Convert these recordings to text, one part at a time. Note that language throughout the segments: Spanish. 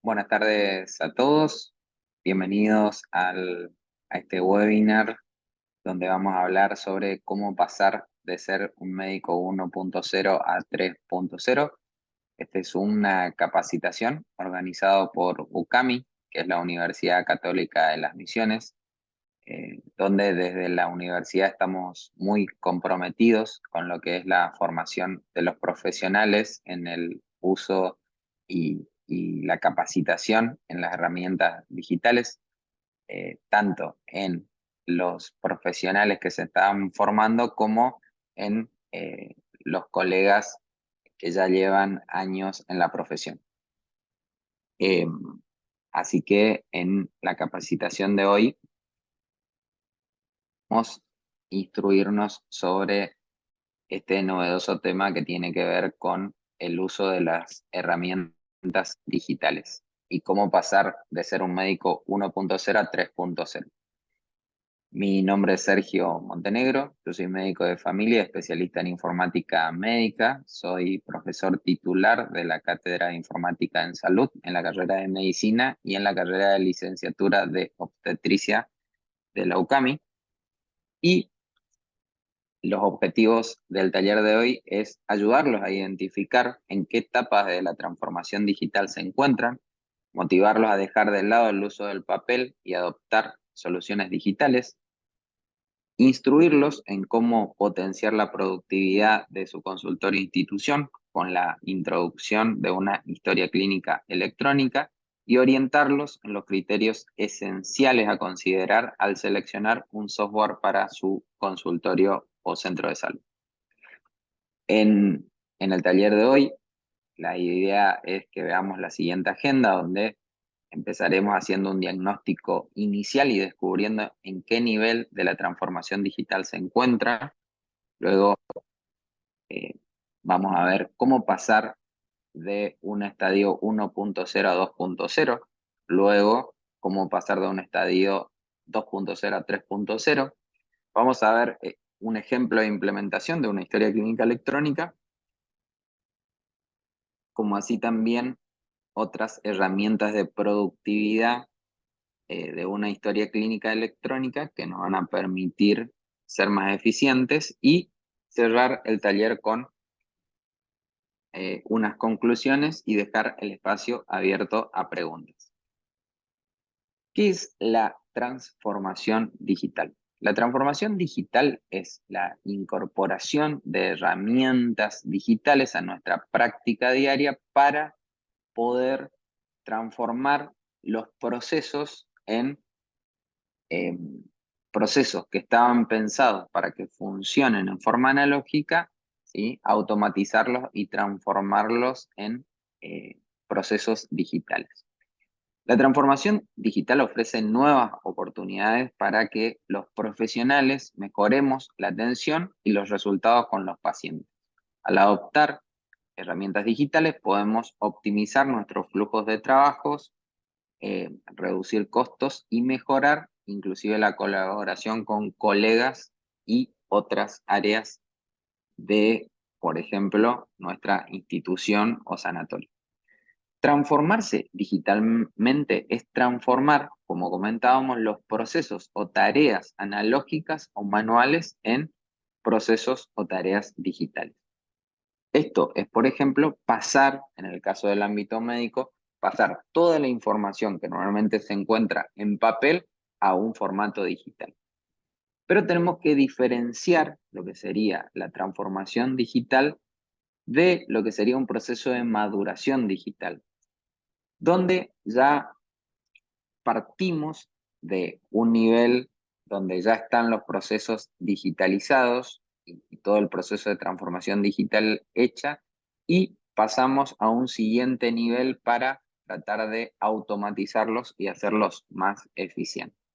Buenas tardes a todos. Bienvenidos a este webinar donde vamos a hablar sobre cómo pasar de ser un médico 1.0 a 3.0. Esta es una capacitación organizada por UCAMI, que es la Universidad Católica de las Misiones, donde desde la universidad estamos muy comprometidos con lo que es la formación de los profesionales en el uso y la capacitación en las herramientas digitales, tanto en los profesionales que se están formando como en los colegas que ya llevan años en la profesión. Eh, Así que en la capacitación de hoy vamos a instruirnos sobre este novedoso tema que tiene que ver con el uso de las herramientas digitales y cómo pasar de ser un médico 1.0 a 3.0. Mi nombre es Sergio Montenegro, yo soy médico de familia, especialista en informática médica, soy profesor titular de la Cátedra de Informática en Salud en la carrera de Medicina y en la carrera de licenciatura de Obstetricia de la UCAMI. Y los objetivos del taller de hoy es ayudarlos a identificar en qué etapas de la transformación digital se encuentran, motivarlos a dejar de lado el uso del papel y adoptar soluciones digitales, instruirlos en cómo potenciar la productividad de su consultorio e institución con la introducción de una historia clínica electrónica y orientarlos en los criterios esenciales a considerar al seleccionar un software para su consultorio o centro de salud. En el taller de hoy, la idea es que veamos la siguiente agenda, donde empezaremos haciendo un diagnóstico inicial y descubriendo en qué nivel de la transformación digital se encuentra. Luego eh, vamos a ver cómo pasar de un estadio 1.0 a 2.0. Luego, cómo pasar de un estadio 2.0 a 3.0. Vamos a ver un ejemplo de implementación de una historia clínica electrónica, como así también otras herramientas de productividad de una historia clínica electrónica que nos van a permitir ser más eficientes y cerrar el taller con unas conclusiones y dejar el espacio abierto a preguntas. ¿Qué es la transformación digital? La transformación digital es la incorporación de herramientas digitales a nuestra práctica diaria para poder transformar los procesos en eh, procesos que estaban pensados para que funcionen en forma analógica, ¿sí? Automatizarlos y transformarlos en procesos digitales. La transformación digital ofrece nuevas oportunidades para que los profesionales mejoremos la atención y los resultados con los pacientes. Al adoptar herramientas digitales podemos optimizar nuestros flujos de trabajos, reducir costos y mejorar inclusive la colaboración con colegas y otras áreas de, por ejemplo, nuestra institución o sanatorio. Transformarse digitalmente es transformar, como comentábamos, los procesos o tareas analógicas o manuales en procesos o tareas digitales. Esto es, por ejemplo, pasar, en el caso del ámbito médico, pasar toda la información que normalmente se encuentra en papel a un formato digital. Pero tenemos que diferenciar lo que sería la transformación digital de lo que sería un proceso de maduración digital, donde ya partimos de un nivel donde ya están los procesos digitalizados y todo el proceso de transformación digital hecha y pasamos a un siguiente nivel para tratar de automatizarlos y hacerlos más eficientes.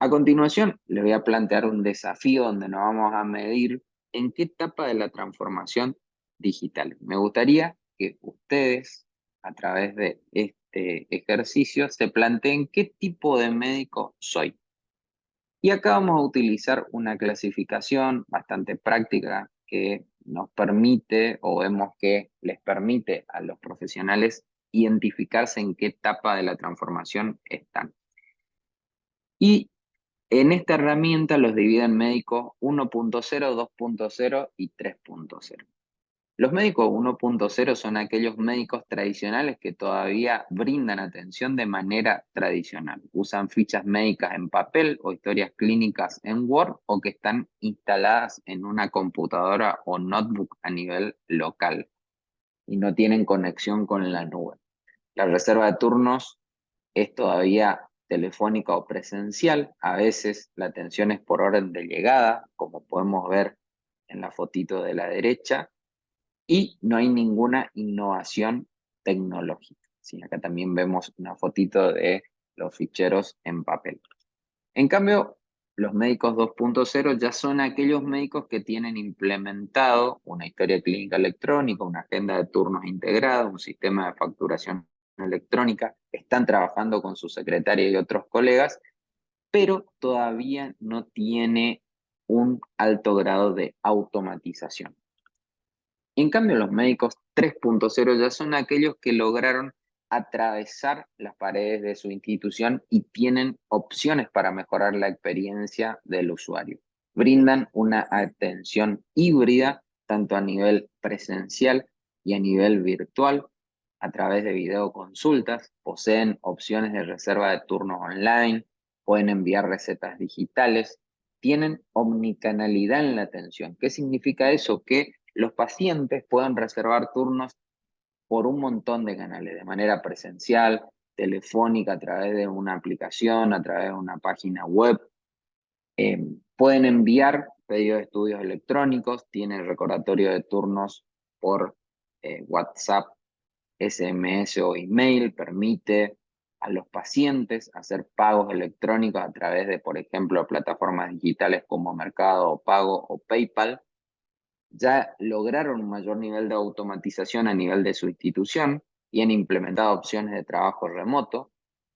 A continuación, les voy a plantear un desafío donde nos vamos a medir en qué etapa de la transformación digital. Me gustaría que ustedes, a través de este ejercicio, se planteen qué tipo de médico soy. Y acá vamos a utilizar una clasificación bastante práctica que nos permite, o vemos que les permite a los profesionales identificarse en qué etapa de la transformación están. Y en esta herramienta los dividen médicos 1.0, 2.0 y 3.0. Los médicos 1.0 son aquellos médicos tradicionales que todavía brindan atención de manera tradicional. Usan fichas médicas en papel o historias clínicas en Word o que están instaladas en una computadora o notebook a nivel local y no tienen conexión con la nube. La reserva de turnos es todavía telefónica o presencial. A veces la atención es por orden de llegada, como podemos ver en la fotito de la derecha, y no hay ninguna innovación tecnológica. Sí, acá también vemos una fotito de los ficheros en papel. En cambio, los médicos 2.0 ya son aquellos médicos que tienen implementado una historia clínica electrónica, una agenda de turnos integrada, un sistema de facturación electrónica, están trabajando con su secretaria y otros colegas, pero todavía no tiene un alto grado de automatización. En cambio, los médicos 3.0 ya son aquellos que lograron atravesar las paredes de su institución y tienen opciones para mejorar la experiencia del usuario. Brindan una atención híbrida, tanto a nivel presencial y a nivel virtual, a través de videoconsultas, poseen opciones de reserva de turnos online, pueden enviar recetas digitales, tienen omnicanalidad en la atención. ¿Qué significa eso? Que los pacientes pueden reservar turnos por un montón de canales, de manera presencial, telefónica, a través de una aplicación, a través de una página web. Pueden enviar pedidos de estudios electrónicos, tienen recordatorio de turnos por WhatsApp, SMS o email, permite a los pacientes hacer pagos electrónicos a través de, por ejemplo, plataformas digitales como Mercado Pago o PayPal. Ya lograron un mayor nivel de automatización a nivel de su institución y han implementado opciones de trabajo remoto.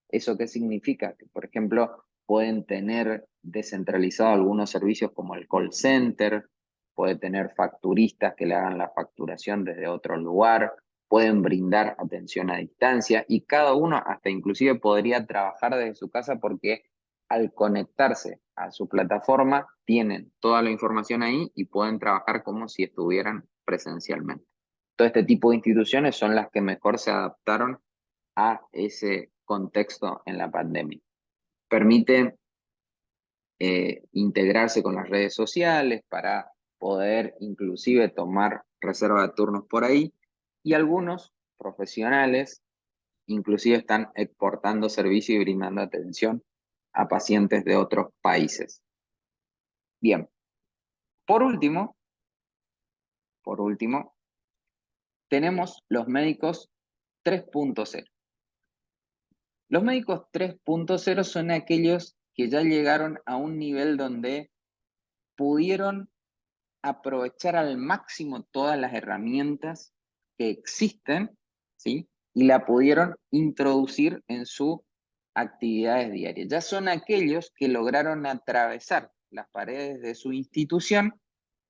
¿Eso qué significa? Que, por ejemplo, pueden tener descentralizado algunos servicios como el call center, puede tener facturistas que le hagan la facturación desde otro lugar, pueden brindar atención a distancia y cada uno hasta inclusive podría trabajar desde su casa porque al conectarse a su plataforma tienen toda la información ahí y pueden trabajar como si estuvieran presencialmente. Todo este tipo de instituciones son las que mejor se adaptaron a ese contexto en la pandemia. Permite integrarse con las redes sociales para poder inclusive tomar reserva de turnos por ahí y algunos profesionales inclusive están exportando servicio y brindando atención a pacientes de otros países. Bien, por último, tenemos los médicos 3.0. Los médicos 3.0 son aquellos que ya llegaron a un nivel donde pudieron aprovechar al máximo todas las herramientas que existen, ¿sí? Y la pudieron introducir en sus actividades diarias. Ya son aquellos que lograron atravesar las paredes de su institución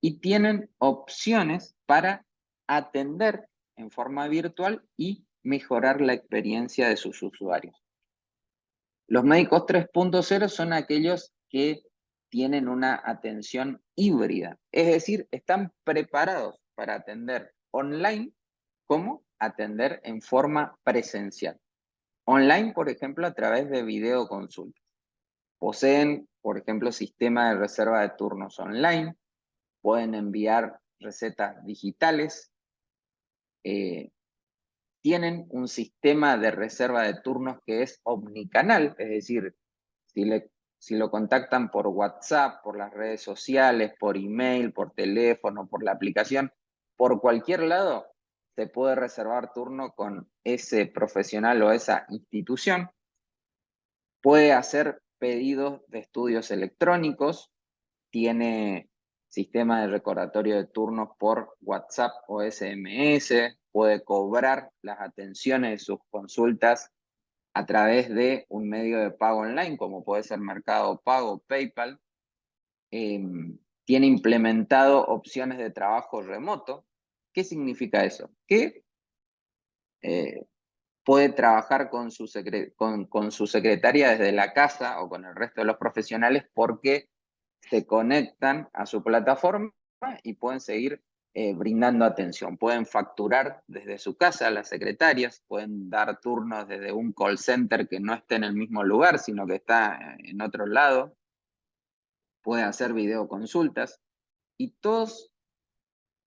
y tienen opciones para atender en forma virtual y mejorar la experiencia de sus usuarios. Los médicos 3.0 son aquellos que tienen una atención híbrida, es decir, están preparados para atender online como atender en forma presencial. Online, por ejemplo, a través de videoconsultas. Poseen, por ejemplo, sistema de reserva de turnos online, pueden enviar recetas digitales, tienen un sistema de reserva de turnos que es omnicanal, es decir, si lo contactan por WhatsApp, por las redes sociales, por email, por teléfono, por la aplicación, por cualquier lado, se puede reservar turno con ese profesional o esa institución. Puede hacer pedidos de estudios electrónicos, tiene sistema de recordatorio de turnos por WhatsApp o SMS, puede cobrar las atenciones de sus consultas a través de un medio de pago online, como puede ser Mercado Pago, PayPal. Tiene implementado opciones de trabajo remoto. ¿Qué significa eso? Que puede trabajar con su secretaria desde la casa o con el resto de los profesionales porque se conectan a su plataforma y pueden seguir brindando atención. Pueden facturar desde su casa a las secretarias, pueden dar turnos desde un call center que no esté en el mismo lugar, sino que está en otro lado. Pueden hacer videoconsultas. Y todas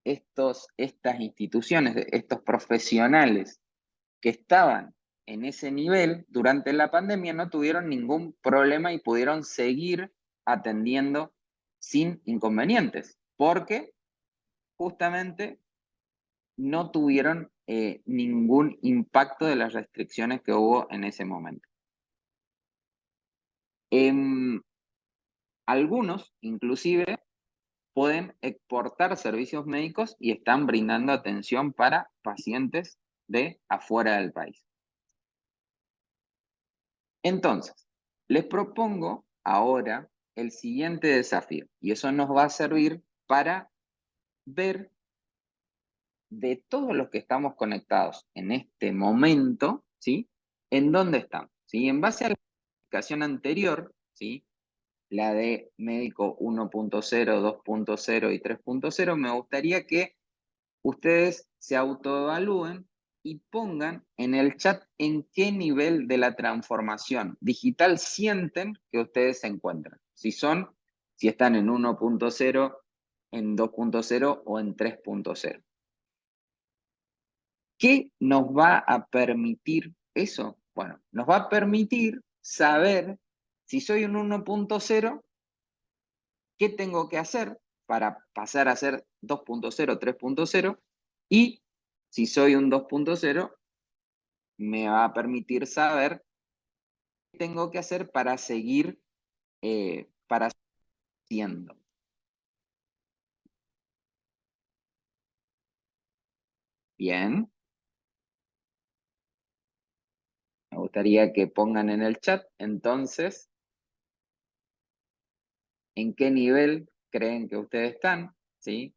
estas instituciones, estos profesionales que estaban en ese nivel durante la pandemia no tuvieron ningún problema y pudieron seguir atendiendo sin inconvenientes, porque justamente no tuvieron ningún impacto de las restricciones que hubo en ese momento. Algunos, inclusive, pueden exportar servicios médicos y están brindando atención para pacientes de afuera del país. Entonces, les propongo ahora el siguiente desafío y eso nos va a servir para ver de todos los que estamos conectados en este momento, ¿sí? ¿En dónde estamos? ¿Sí? En base a la explicación anterior, ¿sí? La de médico 1.0, 2.0 y 3.0, me gustaría que ustedes se autoevalúen y pongan en el chat en qué nivel de la transformación digital sienten que ustedes se encuentran. Si están en 1.0, en 2.0 o en 3.0. ¿Qué nos va a permitir eso? Bueno, nos va a permitir saber si soy un 1.0, qué tengo que hacer para pasar a ser 2.0, 3.0, y si soy un 2.0, me va a permitir saber qué tengo que hacer para seguir para siendo. Bien. Me gustaría que pongan en el chat, entonces, en qué nivel creen que ustedes están, ¿sí?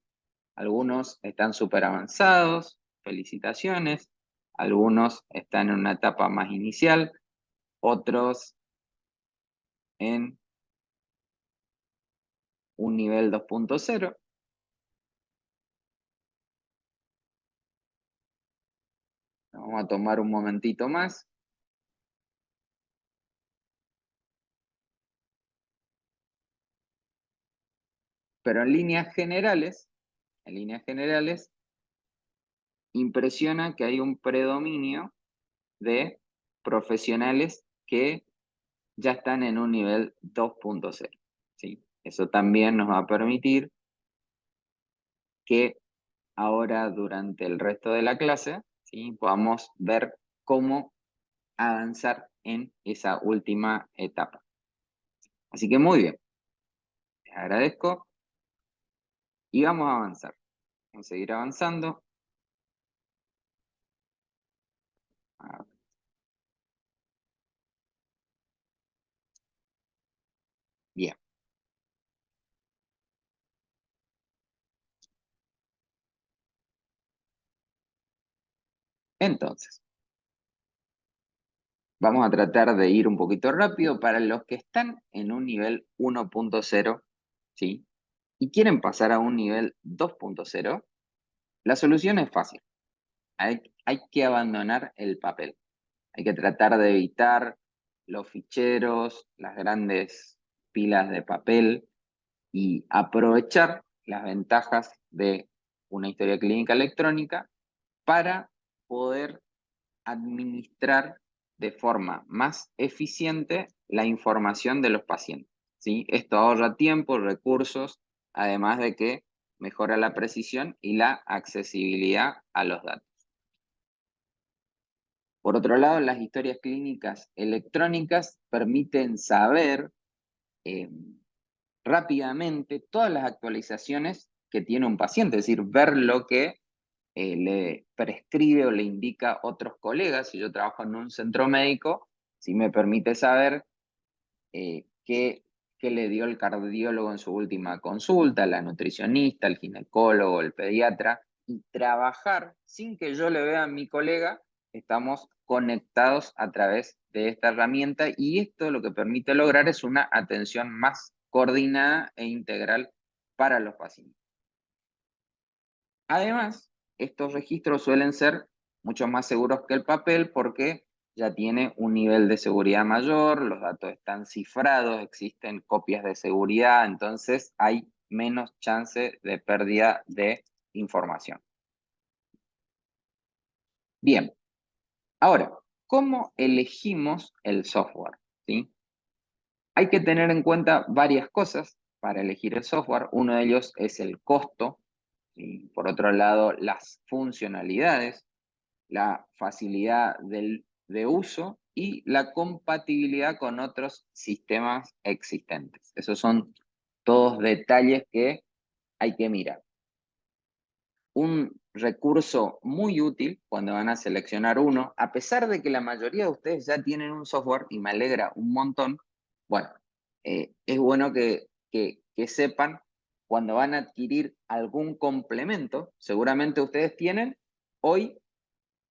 Algunos están súper avanzados, felicitaciones. Algunos están en una etapa más inicial, otros en un nivel 2.0. Vamos a tomar un momentito más. Pero en líneas generales, impresiona que hay un predominio de profesionales que ya están en un nivel 2.0. ¿Sí? Eso también nos va a permitir que ahora durante el resto de la clase, ¿sí? Podamos ver cómo avanzar en esa última etapa. Así que muy bien, les agradezco y vamos a avanzar. Vamos a seguir avanzando. Bien. Entonces, vamos a tratar de ir un poquito rápido para los que están en un nivel 1.0, ¿sí? Y quieren pasar a un nivel 2.0. La solución es fácil. Hay que abandonar el papel. Hay que tratar de evitar los ficheros, las grandes pilas de papel y aprovechar las ventajas de una historia clínica electrónica para poder administrar de forma más eficiente la información de los pacientes, ¿sí? Esto ahorra tiempo, recursos, además de que mejora la precisión y la accesibilidad a los datos. Por otro lado, las historias clínicas electrónicas permiten saber eh, rápidamente todas las actualizaciones que tiene un paciente, es decir, ver lo que le prescribe o le indica otros colegas. Si yo trabajo en un centro médico, sí me permite saber qué le dio el cardiólogo en su última consulta, la nutricionista, el ginecólogo, el pediatra, y trabajar sin que yo le vea a mi colega, estamos conectados a través de esta herramienta y esto lo que permite lograr es una atención más coordinada e integral para los pacientes. Además, estos registros suelen ser mucho más seguros que el papel porque ya tiene un nivel de seguridad mayor, los datos están cifrados, existen copias de seguridad, entonces hay menos chance de pérdida de información. Bien, ahora, ¿cómo elegimos el software? ¿Sí? Hay que tener en cuenta varias cosas para elegir el software. Uno de ellos es el costo, y por otro lado, las funcionalidades, la facilidad de uso y la compatibilidad con otros sistemas existentes. Esos son todos detalles que hay que mirar. Un recurso muy útil cuando van a seleccionar uno, a pesar de que la mayoría de ustedes ya tienen un software, y me alegra un montón, bueno, es bueno que sepan cuando van a adquirir algún complemento, seguramente ustedes tienen hoy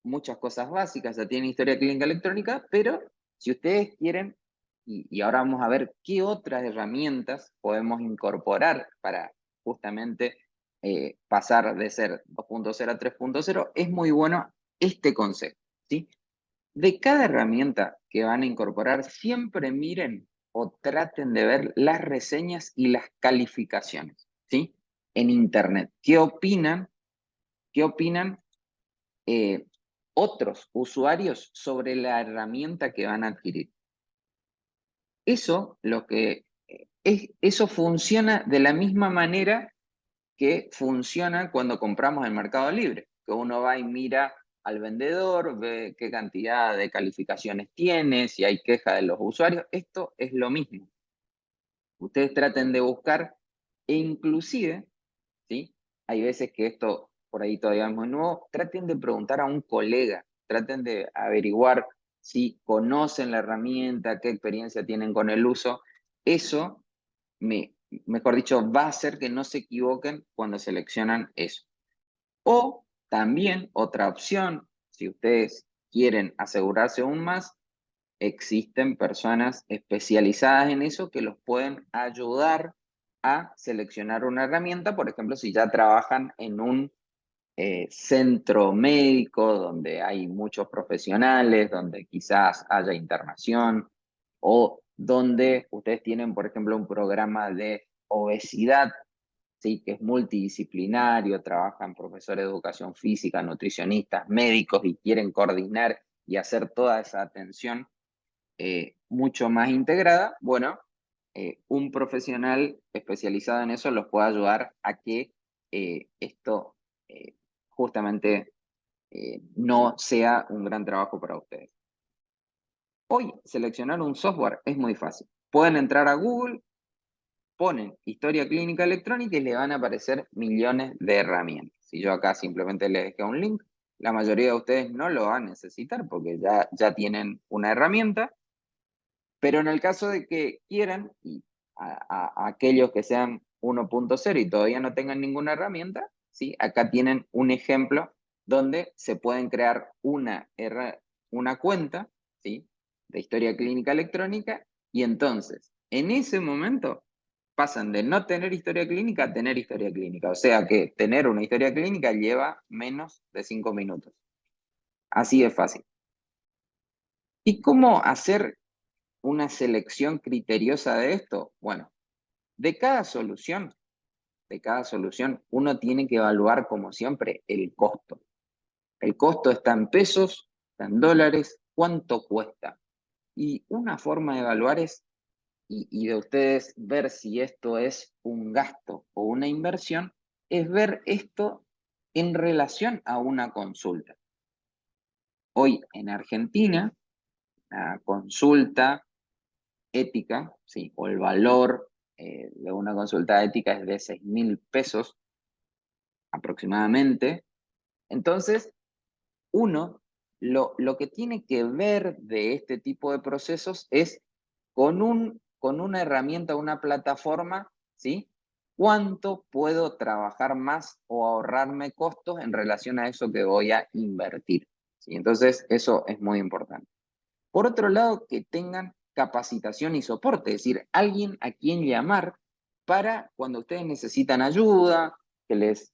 muchas cosas básicas, ya tienen historia clínica electrónica, pero si ustedes quieren, y ahora vamos a ver qué otras herramientas podemos incorporar para justamente pasar de ser 2.0 a 3.0, es muy bueno este concepto, ¿sí? De cada herramienta que van a incorporar, siempre miren o traten de ver las reseñas y las calificaciones, ¿sí? En Internet. ¿Qué opinan? ¿Qué opinan eh, otros usuarios sobre la herramienta que van a adquirir? Eso, eso funciona de la misma manera que funciona cuando compramos en Mercado Libre, que uno va y mira al vendedor, ve qué cantidad de calificaciones tiene, si hay queja de los usuarios. Esto es lo mismo. Ustedes traten de buscar e inclusive, ¿sí? Hay veces que esto por ahí todavía es muy nuevo, traten de preguntar a un colega, traten de averiguar si conocen la herramienta, qué experiencia tienen con el uso. Eso, mejor dicho, va a hacer que no se equivoquen cuando seleccionan eso. O también otra opción, si ustedes quieren asegurarse aún más, existen personas especializadas en eso que los pueden ayudar a seleccionar una herramienta, por ejemplo, si ya trabajan en un centro médico donde hay muchos profesionales, donde quizás haya internación, o donde ustedes tienen, por ejemplo, un programa de obesidad, ¿sí? Que es multidisciplinario, trabajan profesores de educación física, nutricionistas, médicos y quieren coordinar y hacer toda esa atención mucho más integrada, bueno, un profesional especializado en eso los puede ayudar a que esto justamente no sea un gran trabajo para ustedes. Hoy, seleccionar un software es muy fácil. Pueden entrar a Google, ponen historia clínica electrónica y le van a aparecer millones de herramientas. Si yo acá simplemente les dejé un link, la mayoría de ustedes no lo van a necesitar porque ya tienen una herramienta. Pero en el caso de que quieran, y a aquellos que sean 1.0 y todavía no tengan ninguna herramienta, ¿sí? Acá tienen un ejemplo donde se pueden crear una cuenta, ¿sí? De historia clínica electrónica, y entonces, en ese momento, pasan de no tener historia clínica a tener historia clínica. O sea que tener una historia clínica lleva menos de 5 minutos. Así de fácil. ¿Y cómo hacer una selección criteriosa de esto? Bueno, de cada solución, uno tiene que evaluar, como siempre, el costo. El costo está en pesos, está en dólares, cuánto cuesta. Y una forma de evaluar es, y de ustedes ver si esto es un gasto o una inversión, es ver esto en relación a una consulta. Hoy en Argentina, la consulta ética, ¿sí? O el valor de una consulta ética es de 6.000 pesos aproximadamente. Entonces, uno lo que tiene que ver de este tipo de procesos es con una herramienta, una plataforma, ¿sí? ¿Cuánto puedo trabajar más o ahorrarme costos en relación a eso que voy a invertir? ¿sí? Entonces, eso es muy importante. Por otro lado, que tengan capacitación y soporte, es decir, alguien a quien llamar para cuando ustedes necesitan ayuda, que les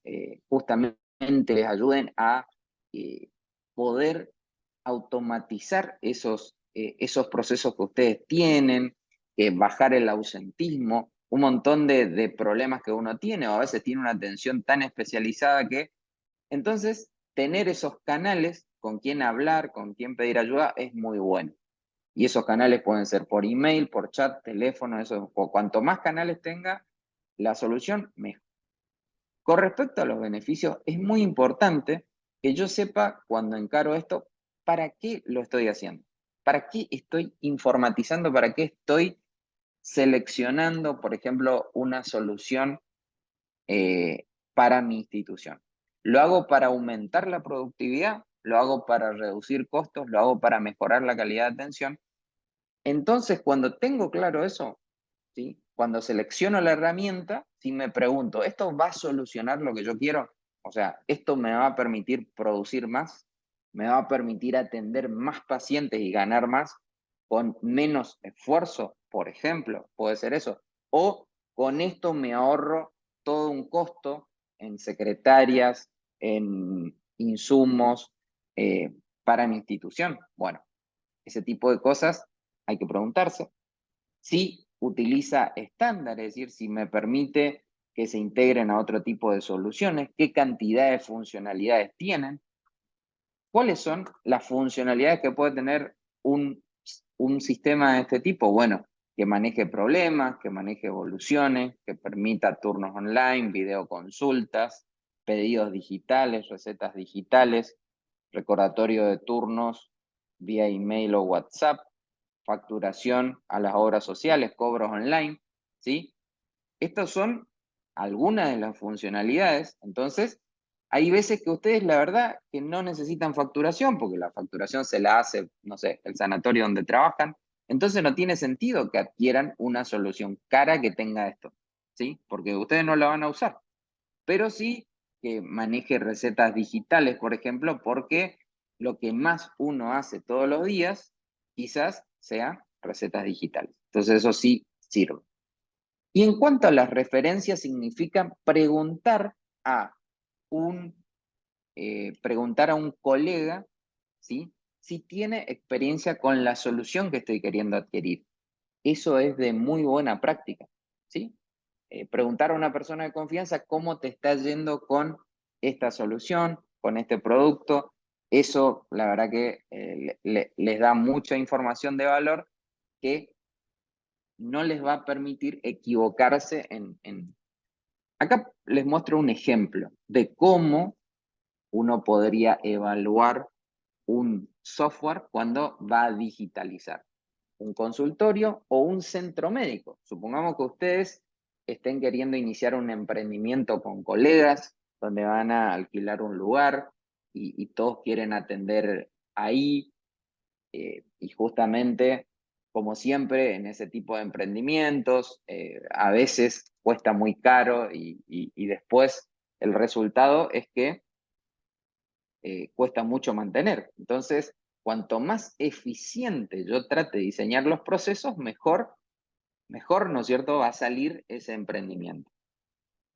justamente les ayuden a poder automatizar esos procesos que ustedes tienen, bajar el ausentismo, un montón de problemas que uno tiene, o a veces tiene una atención tan especializada que, entonces, tener esos canales con quien hablar, con quien pedir ayuda, es muy bueno. Y esos canales pueden ser por email, por chat, teléfono, eso, cuanto más canales tenga la solución, mejor. Con respecto a los beneficios, es muy importante que yo sepa cuando encaro esto, ¿para qué lo estoy haciendo? ¿Para qué estoy informatizando? ¿Para qué estoy seleccionando, por ejemplo, una solución para mi institución? ¿Lo hago para aumentar la productividad? ¿Lo hago para reducir costos? ¿Lo hago para mejorar la calidad de atención? Entonces, cuando tengo claro eso, ¿sí? Cuando selecciono la herramienta, si me pregunto, ¿esto va a solucionar lo que yo quiero? O sea, ¿esto me va a permitir producir más? ¿Me va a permitir atender más pacientes y ganar más con menos esfuerzo? Por ejemplo, puede ser eso. O con esto me ahorro todo un costo en secretarias, en insumos para mi institución. Bueno, ese tipo de cosas hay que preguntarse. Si utiliza estándares, es decir, si me permite que se integren a otro tipo de soluciones, qué cantidad de funcionalidades tienen, cuáles son las funcionalidades que puede tener un sistema de este tipo. Bueno, que maneje problemas, que maneje evoluciones, que permita turnos online, videoconsultas, pedidos digitales, recetas digitales, recordatorio de turnos vía email o WhatsApp, facturación a las obras sociales, cobros online, ¿sí? Estas son algunas de las funcionalidades. Entonces, hay veces que ustedes, la verdad, que no necesitan facturación, porque la facturación se la hace, no sé, el sanatorio donde trabajan. Entonces, no tiene sentido que adquieran una solución cara que tenga esto, ¿sí? Porque ustedes no la van a usar. Pero sí que maneje recetas digitales, por ejemplo, porque lo que más uno hace todos los días quizás sea recetas digitales. Entonces eso sí sirve. Y en cuanto a las referencias, significa a un, preguntar a un colega, ¿sí? Si tiene experiencia con la solución que estoy queriendo adquirir. Eso es de muy buena práctica, ¿sí? Preguntar a una persona de confianza cómo te está yendo con esta solución, con este producto. Eso, la verdad que les da mucha información de valor que no les va a permitir equivocarse Acá les muestro un ejemplo de cómo uno podría evaluar un software cuando va a digitalizar un consultorio o un centro médico. Supongamos que ustedes estén queriendo iniciar un emprendimiento con colegas, donde van a alquilar un lugar y todos quieren atender ahí. Y justamente, como siempre, en ese tipo de emprendimientos, a veces cuesta muy caro y después el resultado es que cuesta mucho mantener. Entonces, cuanto más eficiente yo trate de diseñar los procesos, mejor, ¿no es cierto?, va a salir ese emprendimiento.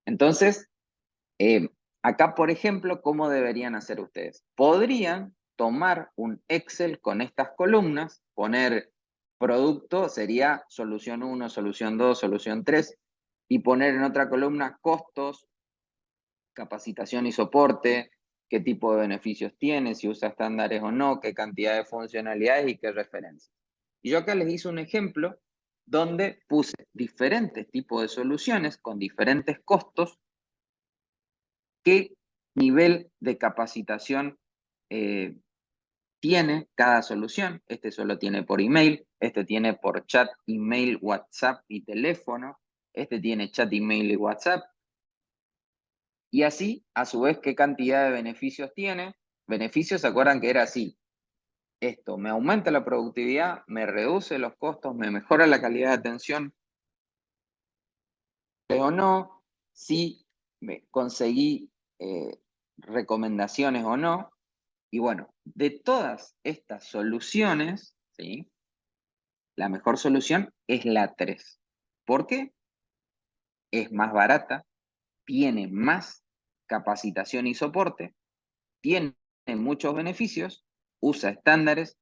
Entonces, eh, acá, por ejemplo, ¿cómo deberían hacer ustedes? Podrían tomar un Excel con estas columnas, poner producto, sería solución 1, solución 2, solución 3, y poner en otra columna costos, capacitación y soporte, qué tipo de beneficios tiene, si usa estándares o no, qué cantidad de funcionalidades y qué referencias. Y yo acá les hice un ejemplo donde puse diferentes tipos de soluciones con diferentes costos, qué nivel de capacitación eh, tiene cada solución. Este solo tiene por email, este tiene por chat, email, WhatsApp y teléfono, este tiene chat, email y WhatsApp. Y así, a su vez, qué cantidad de beneficios tiene. Beneficios, ¿se acuerdan que era así? Esto me aumenta la productividad, me reduce los costos, me mejora la calidad de atención, o no, si me conseguí recomendaciones o no, Y bueno, de todas estas soluciones, ¿sí? La mejor solución es la 3. ¿Por qué? Es más barata, tiene más capacitación y soporte, tiene muchos beneficios, usa estándares,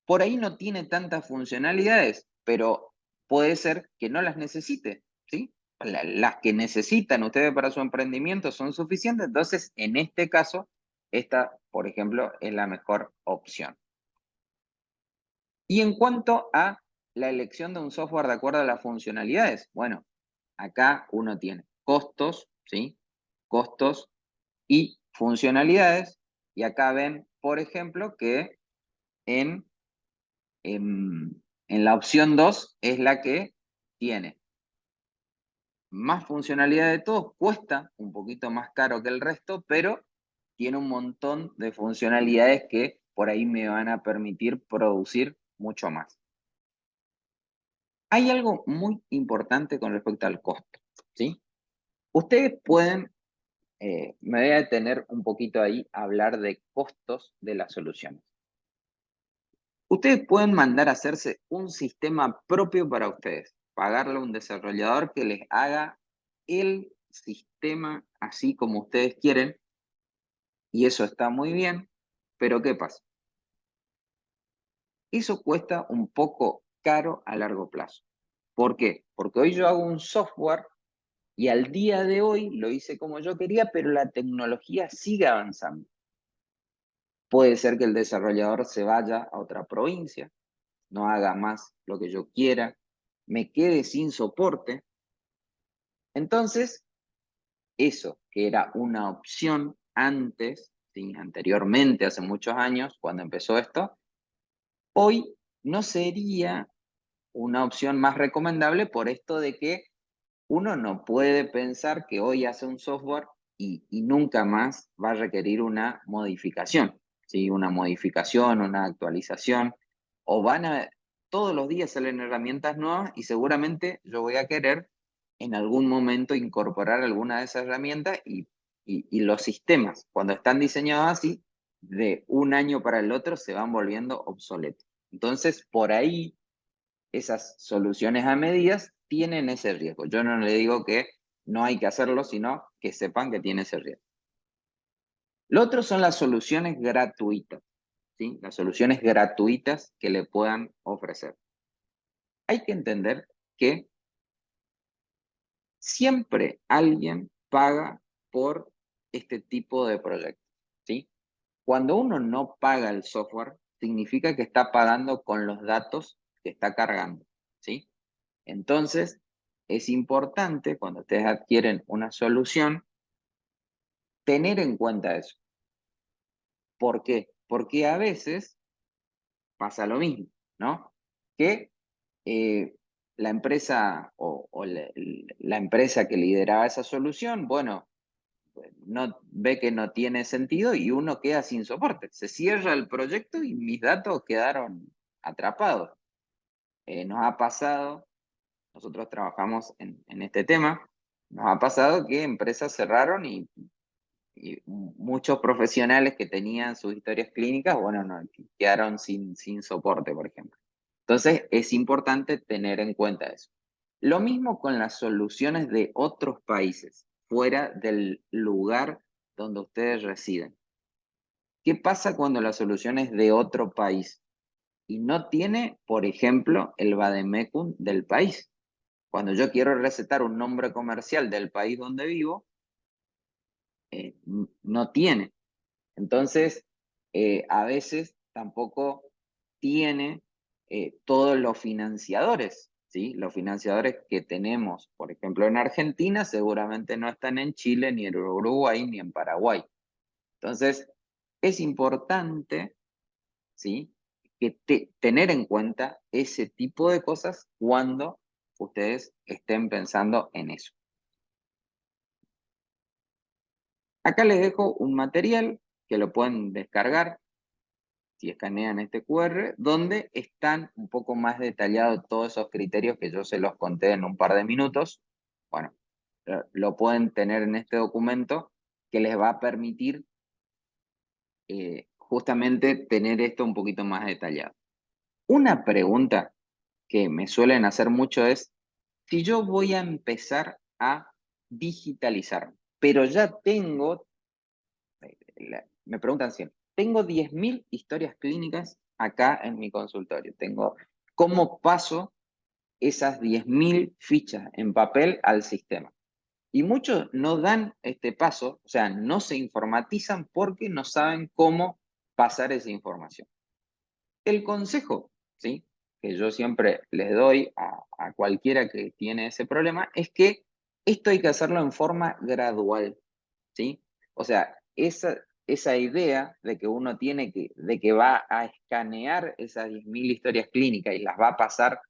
por ahí no tiene tantas funcionalidades, pero puede ser que no las necesite, ¿sí? Las que necesitan ustedes para su emprendimiento son suficientes, entonces en este caso, esta, por ejemplo, es la mejor opción. Y en cuanto a la elección de un software de acuerdo a las funcionalidades, bueno, acá uno tiene costos, ¿sí? Costos y funcionalidades. Y acá ven, por ejemplo, que en, en la opción 2 es la que tiene más funcionalidad de todos, cuesta un poquito más caro que el resto, pero tiene un montón de funcionalidades que por ahí me van a permitir producir mucho más. Hay algo muy importante con respecto al costo, ¿sí? Ustedes pueden, me voy a detener un poquito ahí a hablar de costos de las soluciones. Ustedes pueden mandar a hacerse un sistema propio para ustedes, pagarle a un desarrollador que les haga el sistema así como ustedes quieren, y eso está muy bien, pero ¿qué pasa? Eso cuesta un poco caro a largo plazo. ¿Por qué? Porque hoy yo hago un software y al día de hoy lo hice como yo quería, pero la tecnología sigue avanzando. Puede ser que el desarrollador se vaya a otra provincia, no haga más lo que yo quiera, me quede sin soporte. Entonces, eso que era una opción antes, ¿sí? Anteriormente, hace muchos años, cuando empezó esto, hoy no sería una opción más recomendable por esto de que uno no puede pensar que hoy hace un software y nunca más va a requerir una modificación, ¿sí? Una modificación, una actualización, o todos los días salen herramientas nuevas y seguramente yo voy a querer en algún momento incorporar alguna de esas herramientas y los sistemas, cuando están diseñados así, de un año para el otro se van volviendo obsoletos. Entonces, por ahí esas soluciones a medidas tienen ese riesgo. Yo no le digo que no hay que hacerlo, sino que sepan que tiene ese riesgo. Lo otro son las soluciones gratuitas, ¿sí? Las soluciones gratuitas que le puedan ofrecer. Hay que entender que siempre alguien paga por este tipo de proyectos, ¿sí? Cuando uno no paga el software, significa que está pagando con los datos que está cargando, ¿sí? Entonces, es importante cuando ustedes adquieren una solución, tener en cuenta eso. ¿Por qué? Porque a veces pasa lo mismo, ¿no? Que eh, la empresa o la empresa que lideraba esa solución, bueno, no ve que no tiene sentido y uno queda sin soporte. Se cierra el proyecto y mis datos quedaron atrapados. Nos ha pasado. Nosotros trabajamos en este tema. Nos ha pasado que empresas cerraron y muchos profesionales que tenían sus historias clínicas, bueno, no, quedaron sin soporte, por ejemplo. Entonces, es importante tener en cuenta eso. Lo mismo con las soluciones de otros países, fuera del lugar donde ustedes residen. ¿Qué pasa cuando la solución es de otro país y no tiene, por ejemplo, el vademecum del país? Cuando yo quiero recetar un nombre comercial del país donde vivo, no tiene. Entonces, a veces tampoco tiene todos los financiadores, ¿sí? Los financiadores que tenemos, por ejemplo, en Argentina, seguramente no están en Chile, ni en Uruguay, ni en Paraguay. Entonces, es importante, ¿sí? Que tener en cuenta ese tipo de cosas cuando ustedes estén pensando en eso. Acá les dejo un material que lo pueden descargar si escanean este QR, donde están un poco más detallados todos esos criterios que yo se los conté en un par de minutos. Bueno, lo pueden tener en este documento que les va a permitir justamente tener esto un poquito más detallado. Una pregunta que me suelen hacer mucho es, si yo voy a empezar a digitalizar, pero ya tengo, me preguntan siempre, tengo 10.000 historias clínicas acá en mi consultorio. ¿Cómo paso esas 10.000 fichas en papel al sistema? Y muchos no dan este paso, o sea, no se informatizan porque no saben cómo pasar esa información. El consejo, ¿sí?, que yo siempre les doy a cualquiera que tiene ese problema es que esto hay que hacerlo en forma gradual, ¿sí? O sea, esa idea de que uno de que va a escanear esas 10.000 historias clínicas y las va a pasar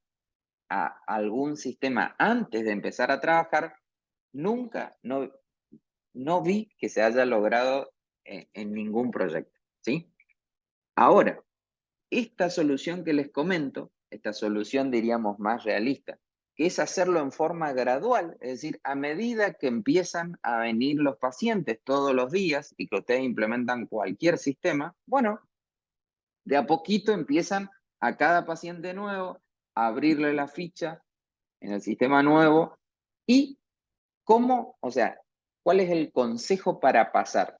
a algún sistema antes de empezar a trabajar, nunca, no vi que se haya logrado en ningún proyecto, ¿sí? Ahora, esta solución que les comento, esta solución diríamos más realista, que es hacerlo en forma gradual, es decir, a medida que empiezan a venir los pacientes todos los días y que ustedes implementan cualquier sistema, bueno, de a poquito empiezan a cada paciente nuevo a abrirle la ficha en el sistema nuevo y cómo, o sea, cuál es el consejo para pasar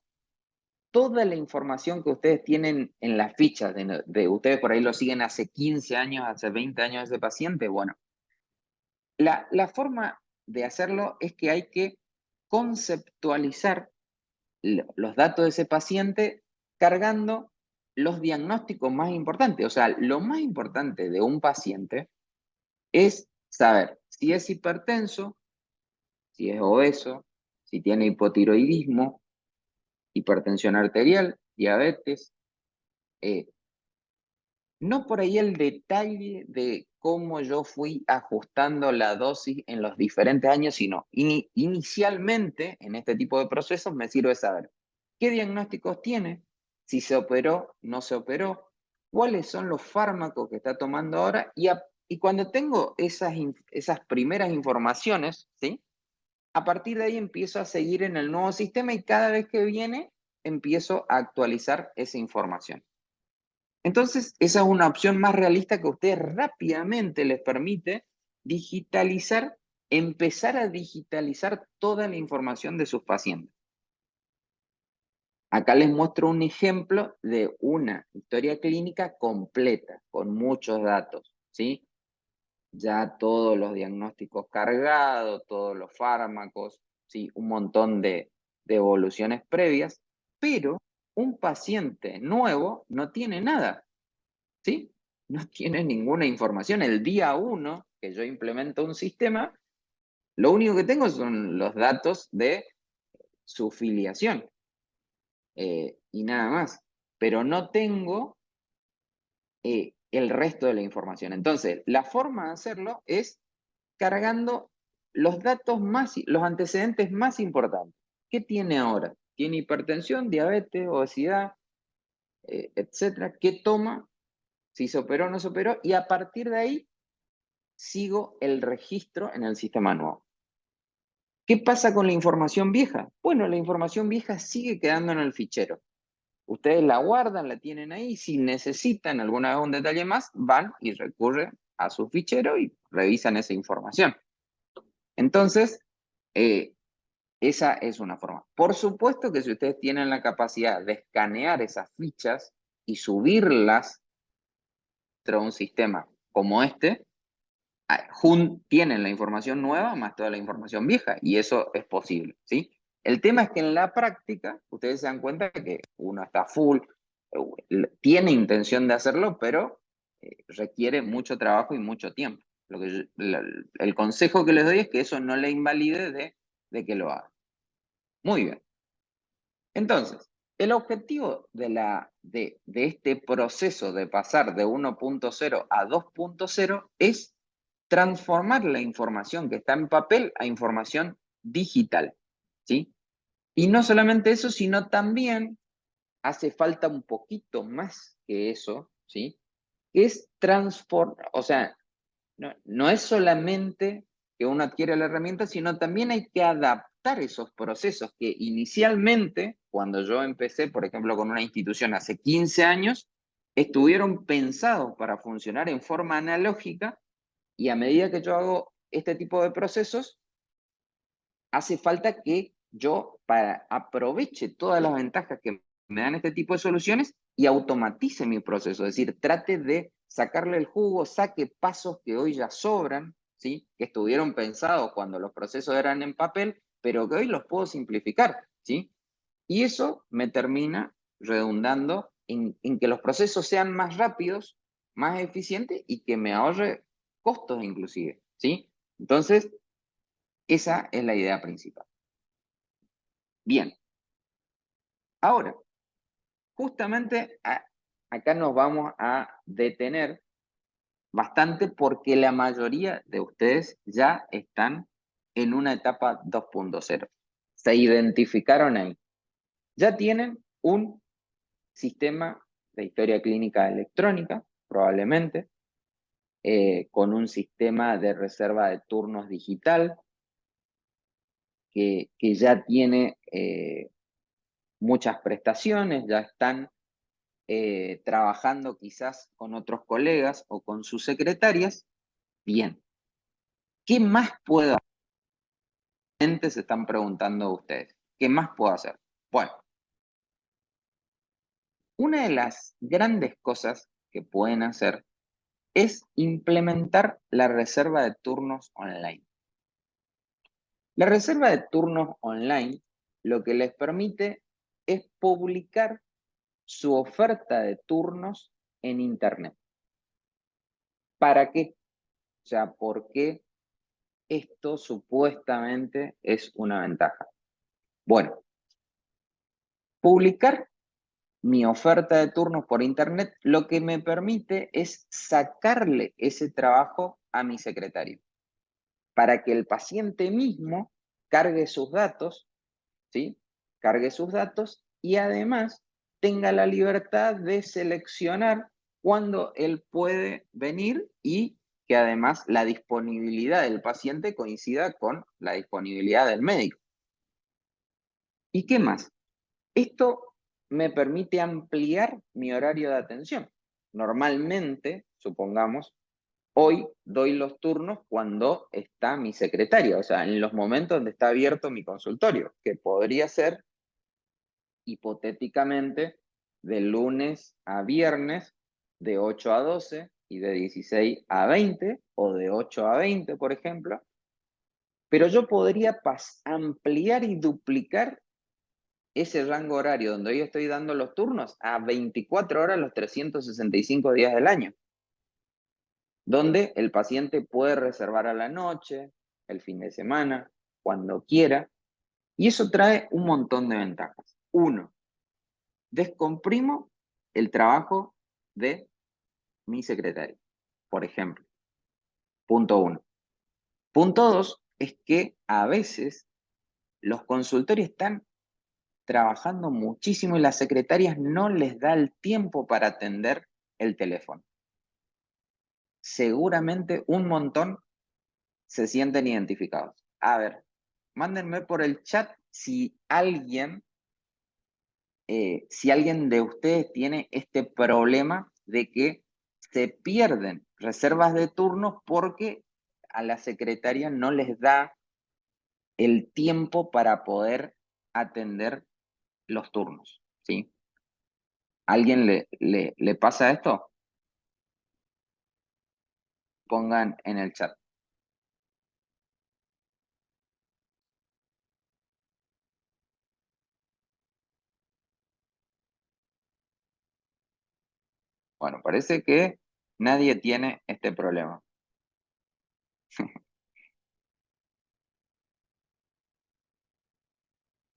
toda la información que ustedes tienen en las fichas, de ustedes por ahí lo siguen hace 15 años, hace 20 años ese paciente, bueno, la forma de hacerlo es que hay que conceptualizar los datos de ese paciente cargando los diagnósticos más importantes. O sea, lo más importante de un paciente es saber si es hipertenso, si es obeso, si tiene hipotiroidismo, hipertensión arterial, diabetes, eh, no por ahí el detalle de cómo yo fui ajustando la dosis en los diferentes años, sino inicialmente en este tipo de procesos me sirve saber qué diagnósticos tiene, si se operó, no se operó, cuáles son los fármacos que está tomando ahora y cuando tengo esas primeras informaciones, ¿sí?, a partir de ahí empiezo a seguir en el nuevo sistema y cada vez que viene empiezo a actualizar esa información. Entonces, esa es una opción más realista que a ustedes rápidamente les permite digitalizar, empezar a digitalizar toda la información de sus pacientes. Acá les muestro un ejemplo de una historia clínica completa, con muchos datos, ¿sí? Ya todos los diagnósticos cargados, todos los fármacos, ¿sí?, un montón de evoluciones previas, pero un paciente nuevo no tiene nada. ¿Sí? No tiene ninguna información. El día 1 que yo implemento un sistema, lo único que tengo son los datos de su filiación y nada más. Pero no tengo el resto de la información. Entonces, la forma de hacerlo es cargando los datos los antecedentes más importantes. ¿Qué tiene ahora? Tiene hipertensión, diabetes, obesidad, etcétera. ¿Qué toma? Si se operó o no se operó. Y a partir de ahí sigo el registro en el sistema nuevo. ¿Qué pasa con la información vieja? Bueno, la información vieja sigue quedando en el fichero. Ustedes la guardan, la tienen ahí. Si necesitan alguna vez un detalle más, van y recurren a su fichero y revisan esa información. Entonces, esa es una forma. Por supuesto que si ustedes tienen la capacidad de escanear esas fichas y subirlas a un sistema como este, tienen la información nueva más toda la información vieja, y eso es posible, ¿sí? El tema es que en la práctica, ustedes se dan cuenta que uno está full, tiene intención de hacerlo, pero requiere mucho trabajo y mucho tiempo. El consejo que les doy es que eso no le invalide de que lo haga. Muy bien. Entonces, el objetivo de este proceso de pasar de 1.0 a 2.0 es transformar la información que está en papel a información digital, ¿sí? Y no solamente eso, sino también hace falta un poquito más que eso, ¿sí? Es transformar, o sea, no es solamente que uno adquiere la herramienta, sino también hay que adaptar adaptar esos procesos que inicialmente, cuando yo empecé, por ejemplo, con una institución hace 15 años, estuvieron pensados para funcionar en forma analógica, y a medida que yo hago este tipo de procesos, hace falta que yo aproveche todas las ventajas que me dan este tipo de soluciones y automatice mi proceso. Es decir, trate de sacarle el jugo, saque pasos que hoy ya sobran, ¿sí? Que estuvieron pensados cuando los procesos eran en papel, pero que hoy los puedo simplificar, ¿sí? Y eso me termina redundando en que los procesos sean más rápidos, más eficientes y que me ahorre costos inclusive, ¿sí? Entonces, esa es la idea principal. Bien, ahora, justamente acá nos vamos a detener bastante porque la mayoría de ustedes ya están en una etapa 2.0. Se identificaron ahí. Ya tienen un sistema de historia clínica electrónica, probablemente, con un sistema de reserva de turnos digital que ya tiene muchas prestaciones, ya están trabajando quizás con otros colegas o con sus secretarias. Bien, ¿qué más puedo hacer? Se están preguntando ustedes, ¿qué más puedo hacer? Bueno, una de las grandes cosas que pueden hacer es implementar la reserva de turnos online. La reserva de turnos online lo que les permite es publicar su oferta de turnos en Internet. ¿Para qué? O sea, ¿por qué esto supuestamente es una ventaja? Bueno, publicar mi oferta de turnos por Internet lo que me permite es sacarle ese trabajo a mi secretario para que el paciente mismo cargue sus datos, ¿sí? Cargue sus datos y además tenga la libertad de seleccionar cuándo él puede venir y que además la disponibilidad del paciente coincida con la disponibilidad del médico. ¿Y qué más? Esto me permite ampliar mi horario de atención. Normalmente, supongamos, hoy doy los turnos cuando está mi secretaria, o sea, en los momentos donde está abierto mi consultorio, que podría ser hipotéticamente de lunes a viernes de 8 a 12 y de 16 a 20 o de 8 a 20, por ejemplo, pero yo podría ampliar y duplicar ese rango horario donde yo estoy dando los turnos a 24 horas los 365 días del año, donde el paciente puede reservar a la noche, el fin de semana, cuando quiera, y eso trae un montón de ventajas. Uno, descomprimo el trabajo de mi secretario, por ejemplo. Punto uno. Punto dos es que a veces los consultorios están trabajando muchísimo y las secretarias no les da el tiempo para atender el teléfono. Seguramente un montón se sienten identificados. A ver, mándenme por el chat si alguien de ustedes tiene este problema de que se pierden reservas de turnos porque a la secretaria no les da el tiempo para poder atender los turnos, ¿sí? ¿Alguien le pasa esto? Pongan en el chat. Bueno, parece que nadie tiene este problema.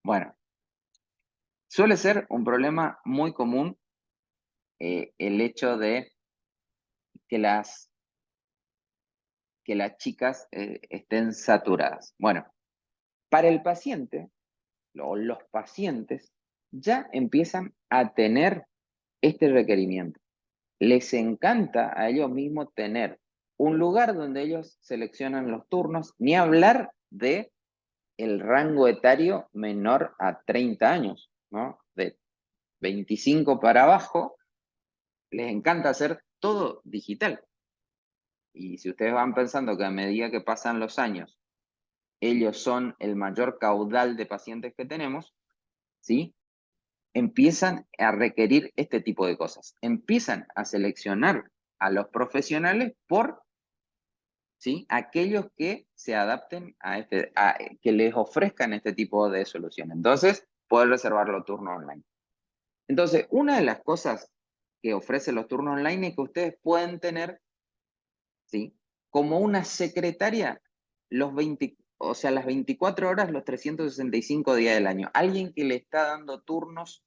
Bueno, suele ser un problema muy común el hecho de que las chicas estén saturadas. Bueno, para el paciente, o los pacientes, ya empiezan a tener este requerimiento. Les encanta a ellos mismos tener un lugar donde ellos seleccionan los turnos, ni hablar de el rango etario menor a 30 años, ¿no? De 25 para abajo, les encanta hacer todo digital. Y si ustedes van pensando que a medida que pasan los años, ellos son el mayor caudal de pacientes que tenemos, ¿sí? Empiezan a requerir este tipo de cosas. Empiezan a seleccionar a los profesionales por, ¿sí?, aquellos que se adapten que les ofrezcan este tipo de solución. Entonces, poder reservar los turnos online. Entonces, una de las cosas que ofrecen los turnos online es que ustedes pueden tener, ¿sí?, como una secretaria o sea, las 24 horas, los 365 días del año. Alguien que le está dando turnos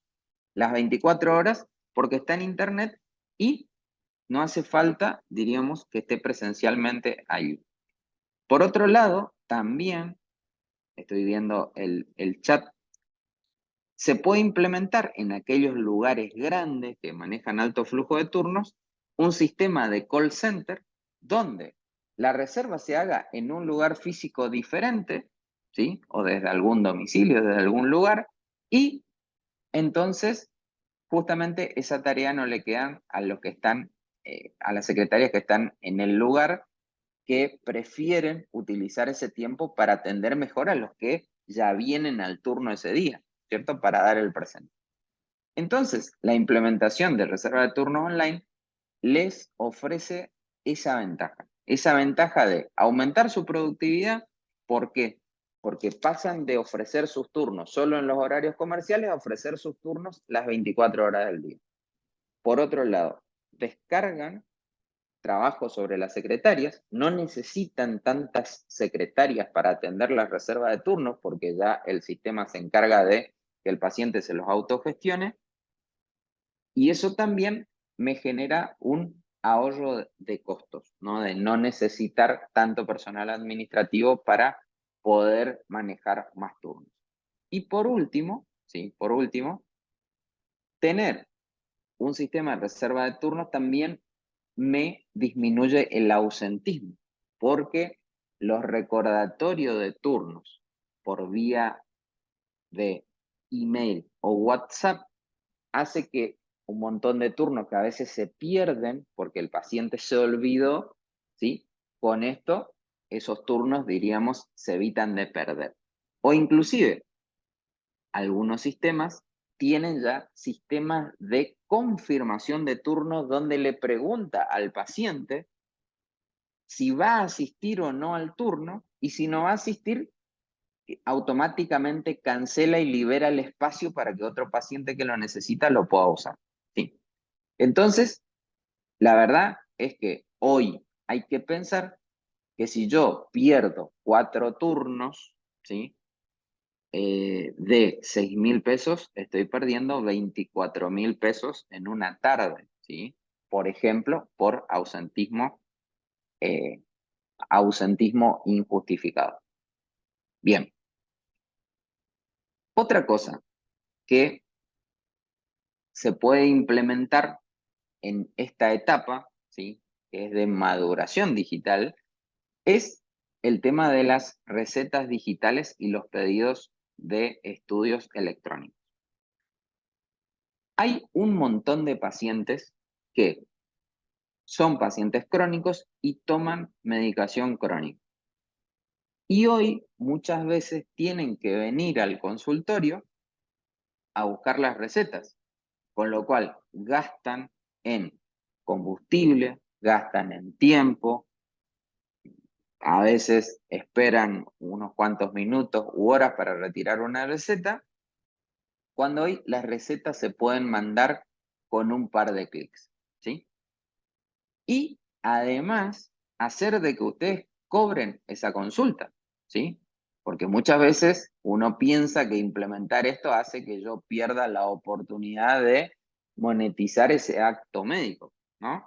las 24 horas porque está en internet y no hace falta, diríamos, que esté presencialmente ahí. Por otro lado, también, estoy viendo el chat, se puede implementar en aquellos lugares grandes que manejan alto flujo de turnos un sistema de call center donde la reserva se haga en un lugar físico diferente, ¿sí? O desde algún domicilio, desde algún lugar, y entonces justamente esa tarea no le quedan a los que están, a las secretarias que están en el lugar, que prefieren utilizar ese tiempo para atender mejor a los que ya vienen al turno ese día, ¿cierto? Para dar el presente. Entonces, la implementación de reserva de turno online les ofrece esa ventaja de aumentar su productividad. ¿Por qué? Porque pasan de ofrecer sus turnos solo en los horarios comerciales a ofrecer sus turnos las 24 horas del día. Por otro lado, descargan trabajo sobre las secretarias, no necesitan tantas secretarias para atender la reserva de turnos porque ya el sistema se encarga de que el paciente se los autogestione, y eso también me genera un ahorro de costos, ¿no? De no necesitar tanto personal administrativo para poder manejar más turnos. Y por último, sí, por último, tener un sistema de reserva de turnos también me disminuye el ausentismo, porque los recordatorios de turnos por vía de email o WhatsApp hace que un montón de turnos que a veces se pierden porque el paciente se olvidó, ¿sí? Con esto, esos turnos, diríamos, se evitan de perder. O inclusive, algunos sistemas tienen ya sistemas de confirmación de turnos donde le pregunta al paciente si va a asistir o no al turno, y si no va a asistir, automáticamente cancela y libera el espacio para que otro paciente que lo necesita lo pueda usar. ¿Sí? Entonces, la verdad es que hoy hay que pensar que si yo pierdo 4 turnos, ¿sí?, de 6.000 pesos, estoy perdiendo 24.000 pesos en una tarde, ¿sí? Por ejemplo, por ausentismo injustificado. Bien. Otra cosa que se puede implementar en esta etapa, ¿sí?, que es de maduración digital, es el tema de las recetas digitales y los pedidos de estudios electrónicos. Hay un montón de pacientes que son pacientes crónicos y toman medicación crónica. Y hoy muchas veces tienen que venir al consultorio a buscar las recetas, con lo cual gastan en combustible, gastan en tiempo, a veces esperan unos cuantos minutos u horas para retirar una receta, cuando hoy las recetas se pueden mandar con un par de clics, ¿sí? Y además, hacer de que ustedes cobren esa consulta, ¿sí? Porque muchas veces uno piensa que implementar esto hace que yo pierda la oportunidad de monetizar ese acto médico, ¿no?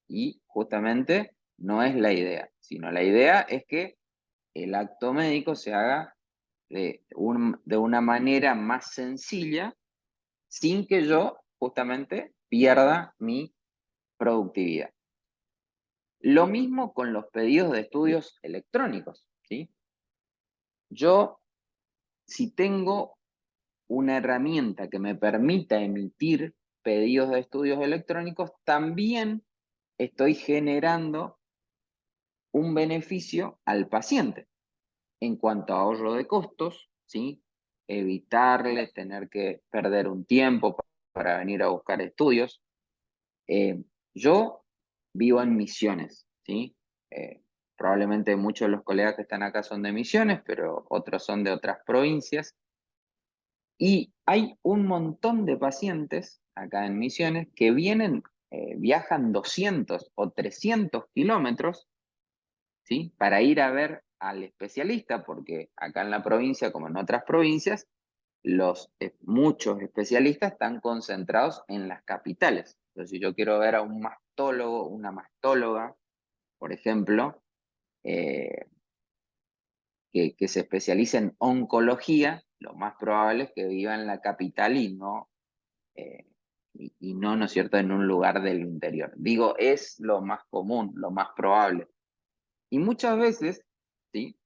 Y justamente no es la idea, sino la idea es que el acto médico se haga de una manera más sencilla, sin que yo justamente pierda mi productividad. Lo mismo con los pedidos de estudios electrónicos, ¿sí? Yo si tengo una herramienta que me permita emitir pedidos de estudios electrónicos, también estoy generando un beneficio al paciente en cuanto a ahorro de costos, ¿sí? Evitarle tener que perder un tiempo para venir a buscar estudios. Yo vivo en Misiones, ¿sí? Probablemente muchos de los colegas que están acá son de Misiones, pero otros son de otras provincias. Y hay un montón de pacientes acá en Misiones que viajan 200 o 300 kilómetros, ¿sí? Para ir a ver al especialista, porque acá en la provincia, como en otras provincias, muchos especialistas están concentrados en las capitales. Entonces, si yo quiero ver a un mastólogo, una mastóloga, por ejemplo, eh, que se especialice en oncología, lo más probable es que viva en la capital eh, y no, ¿no es cierto?, en un lugar del interior. Digo, es lo más común, lo más probable. Y muchas veces, ¿sí?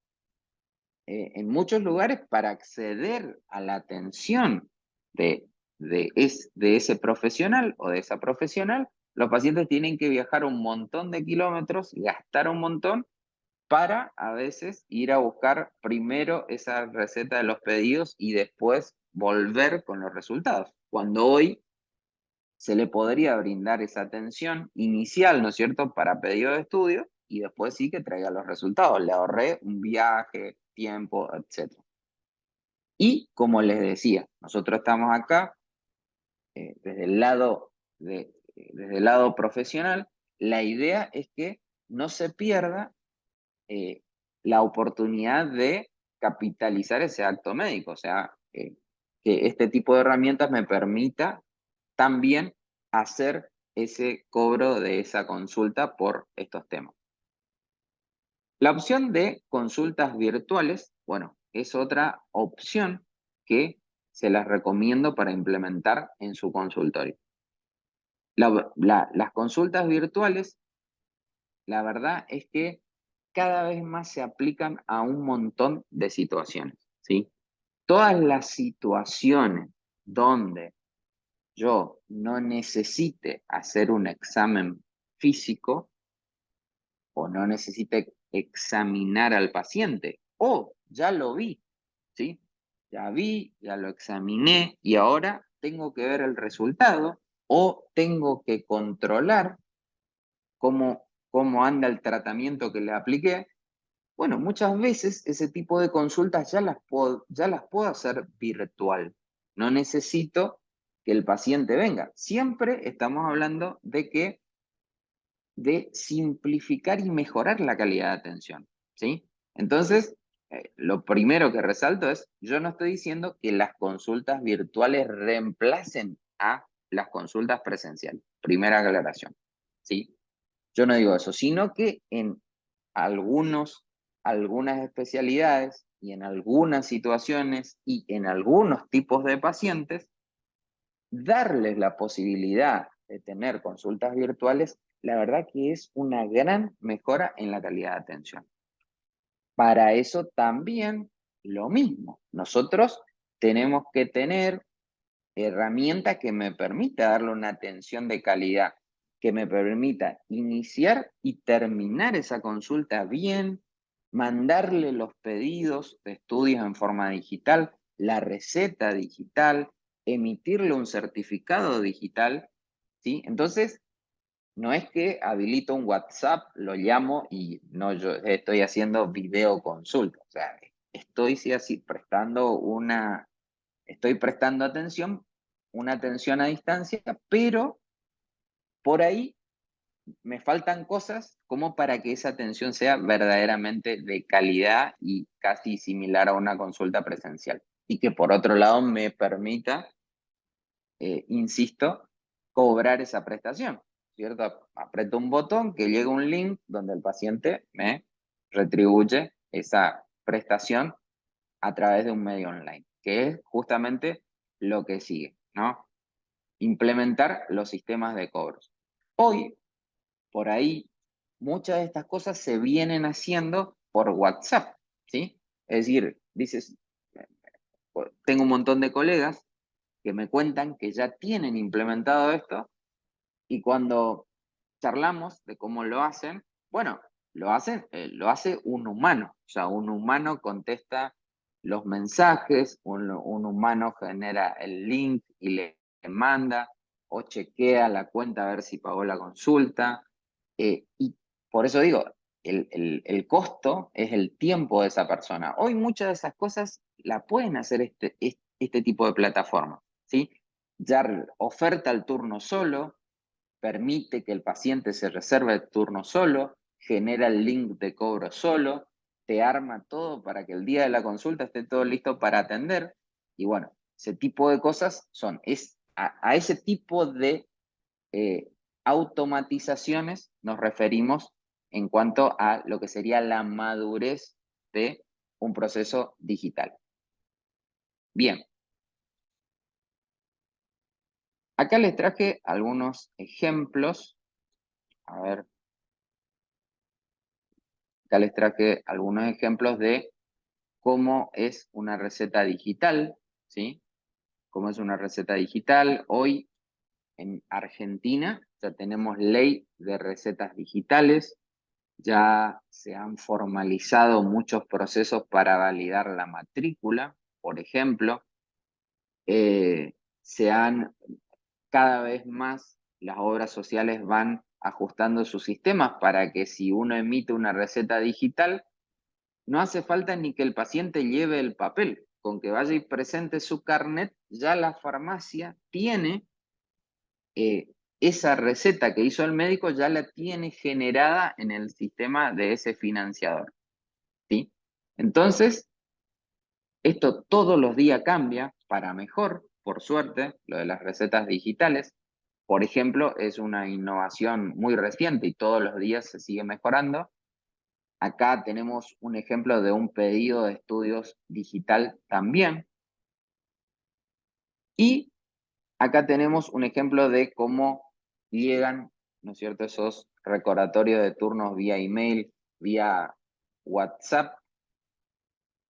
En muchos lugares, para acceder a la atención de ese profesional o de esa profesional, los pacientes tienen que viajar un montón de kilómetros, gastar un montón para a veces ir a buscar primero esa receta de los pedidos y después volver con los resultados. Cuando hoy se le podría brindar esa atención inicial, ¿no es cierto?, para pedido de estudio y después sí que traiga los resultados. Le ahorré un viaje, tiempo, etc. Y como les decía, nosotros estamos acá desde desde el lado profesional. La idea es que no se pierda eh, la oportunidad de capitalizar ese acto médico, o sea, que este tipo de herramientas me permita también hacer ese cobro de esa consulta por estos temas. La opción de consultas virtuales, bueno, es otra opción que se las recomiendo para implementar en su consultorio. Las consultas virtuales, la verdad es que cada vez más se aplican a un montón de situaciones, ¿sí? Todas las situaciones donde yo no necesite hacer un examen físico o no necesite examinar al paciente, o ya lo vi, ¿sí? Ya vi, ya lo examiné y ahora tengo que ver el resultado o tengo que controlar cómo anda el tratamiento que le apliqué. Bueno, muchas veces ese tipo de consultas ya las puedo hacer virtual. No necesito que el paciente venga. Siempre estamos hablando de simplificar y mejorar la calidad de atención, ¿sí? Entonces, lo primero que resalto es, yo no estoy diciendo que las consultas virtuales reemplacen a las consultas presenciales. Primera aclaración, ¿sí? Yo no digo eso, sino que en algunas especialidades y en algunas situaciones y en algunos tipos de pacientes, darles la posibilidad de tener consultas virtuales, la verdad que es una gran mejora en la calidad de atención. Para eso también lo mismo. Nosotros tenemos que tener herramienta que me permita darle una atención de calidad, que me permita iniciar y terminar esa consulta bien, mandarle los pedidos de estudios en forma digital, la receta digital, emitirle un certificado digital, ¿sí? Entonces, no es que habilito un WhatsApp, lo llamo y no, yo estoy haciendo videoconsulta, o sea, estoy sí, así estoy prestando atención, una atención a distancia, pero por ahí me faltan cosas como para que esa atención sea verdaderamente de calidad y casi similar a una consulta presencial. Y que por otro lado me permita, insisto, cobrar esa prestación, ¿cierto? Aprieto un botón que llega un link donde el paciente me retribuye esa prestación a través de un medio online, que es justamente lo que sigue, ¿no? Implementar los sistemas de cobros. Hoy, por ahí, muchas de estas cosas se vienen haciendo por WhatsApp, ¿sí? Es decir, dices, tengo un montón de colegas que me cuentan que ya tienen implementado esto y cuando charlamos de cómo lo hacen, bueno, lo hace un humano, o sea, un humano contesta los mensajes, un humano genera el link y le manda o chequea la cuenta a ver si pagó la consulta. Y por eso digo, el costo es el tiempo de esa persona. Hoy muchas de esas cosas la pueden hacer este tipo de plataformas, ¿sí? Ya oferta el turno solo, permite que el paciente se reserve el turno solo, genera el link de cobro solo, te arma todo para que el día de la consulta esté todo listo para atender. Y bueno, ese tipo de cosas a ese tipo de automatizaciones nos referimos en cuanto a lo que sería la madurez de un proceso digital. Bien, acá les traje algunos ejemplos. A ver, acá les traje algunos ejemplos de cómo es una receta digital, ¿sí? Cómo es una receta digital. Hoy en Argentina ya tenemos ley de recetas digitales, ya se han formalizado muchos procesos para validar la matrícula, por ejemplo. Eh, se han cada vez más, las obras sociales van ajustando sus sistemas para que si uno emite una receta digital, no hace falta ni que el paciente lleve el papel. Con que vaya y presente su carnet, ya la farmacia tiene esa receta que hizo el médico, ya la tiene generada en el sistema de ese financiador, ¿sí? Entonces, esto todos los días cambia para mejor, por suerte, lo de las recetas digitales. Por ejemplo, es una innovación muy reciente y todos los días se sigue mejorando. Acá tenemos un ejemplo de un pedido de estudios digital también. Y acá tenemos un ejemplo de cómo llegan, ¿no es cierto?, esos recordatorios de turnos vía email, vía WhatsApp.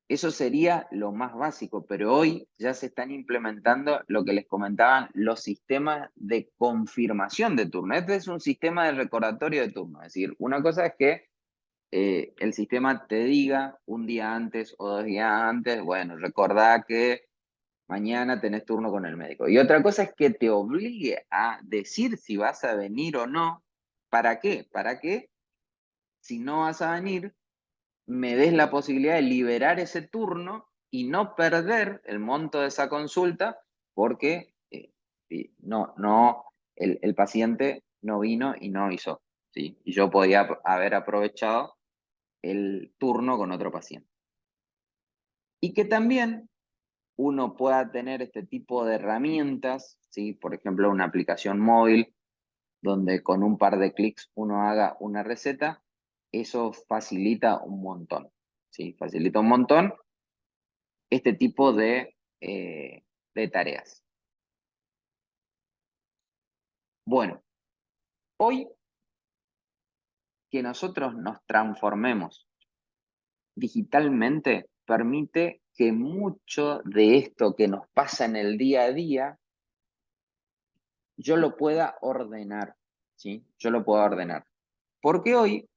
Eso sería lo más básico, pero hoy ya se están implementando lo que les comentaban, los sistemas de confirmación de turno. Este es un sistema de recordatorio de turno. Es decir, una cosa es que el sistema te diga un día antes o 2 días antes, bueno, recordá que mañana tenés turno con el médico. Y otra cosa es que te obligue a decir si vas a venir o no. ¿Para qué? Para que si no vas a venir, me des la posibilidad de liberar ese turno y no perder el monto de esa consulta porque el paciente no vino y no hizo, ¿sí? Y yo podía haber aprovechado el turno con otro paciente. Y que también uno pueda tener este tipo de herramientas, ¿sí? Por ejemplo, una aplicación móvil donde con un par de clics uno haga una receta, eso facilita un montón, ¿sí? Facilita un montón este tipo de tareas. Bueno, hoy que nosotros nos transformemos digitalmente permite que mucho de esto que nos pasa en el día a día, yo lo pueda ordenar, ¿sí? Yo lo puedo ordenar. Porque hoy